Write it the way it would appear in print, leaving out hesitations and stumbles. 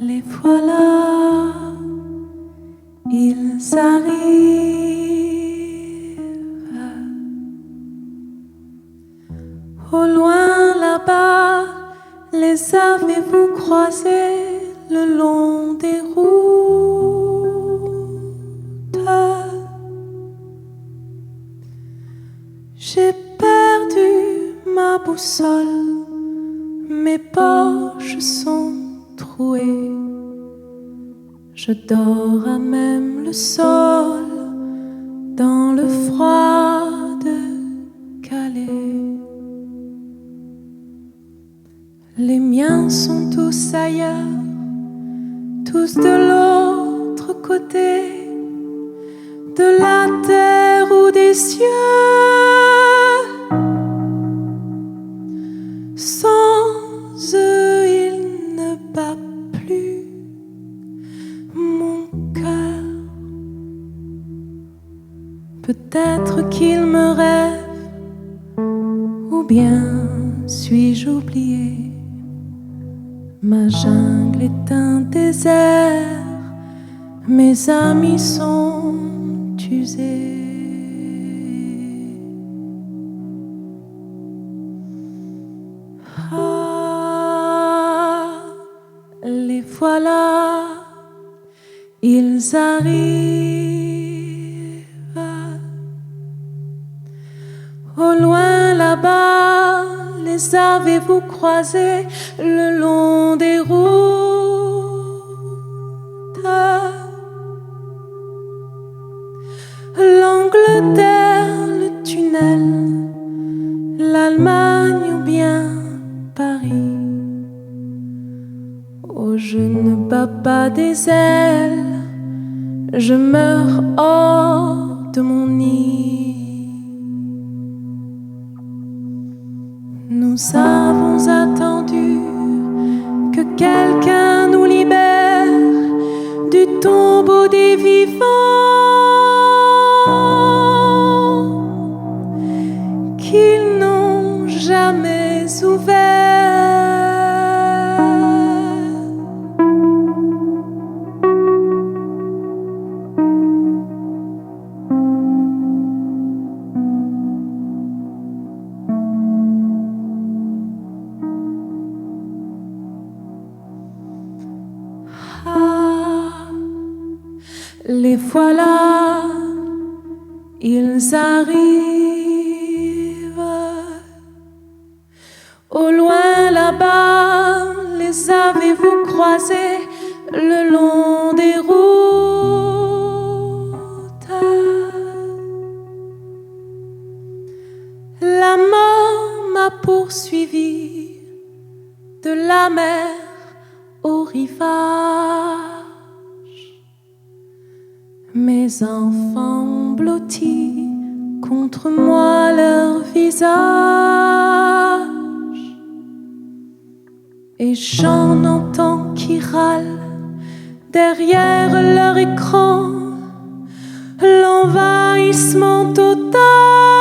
Les voilà, ils arrivent. Au loin là-bas, les avez-vous croisés le long des routes? J'ai perdu ma boussole, mes poches sont trouées. Je dors à même le sol, dans le froid de Calais. Les miens sont tous ailleurs, tous de l'autre côté de la terre ou des cieux. Sans eux, il ne bat plus mon cœur. Peut-être qu'il me rêve, ou bien suis-je oublié. Ma jungle est un désert, mes amis sont usés. Les voilà, ils arrivent. Au loin là-bas, les avez-vous croisés le long des routes? L'Angleterre, le tunnel, l'Allemagne ou bien Paris. Oh, je ne bats pas des ailes, je meurs hors de mon nid. Nous avons attendu que quelqu'un nous libère du tombeau des vivants, qu'ils n'ont jamais ouvert. Les voilà, ils arrivent. Au loin là-bas, les avez-vous croisés le long des routes? La mort m'a poursuivi de la mer au rivage. Mes enfants ont blotti contre moi leur visage, et j'en entends qui râlent derrière leur écran, l'envahissement total.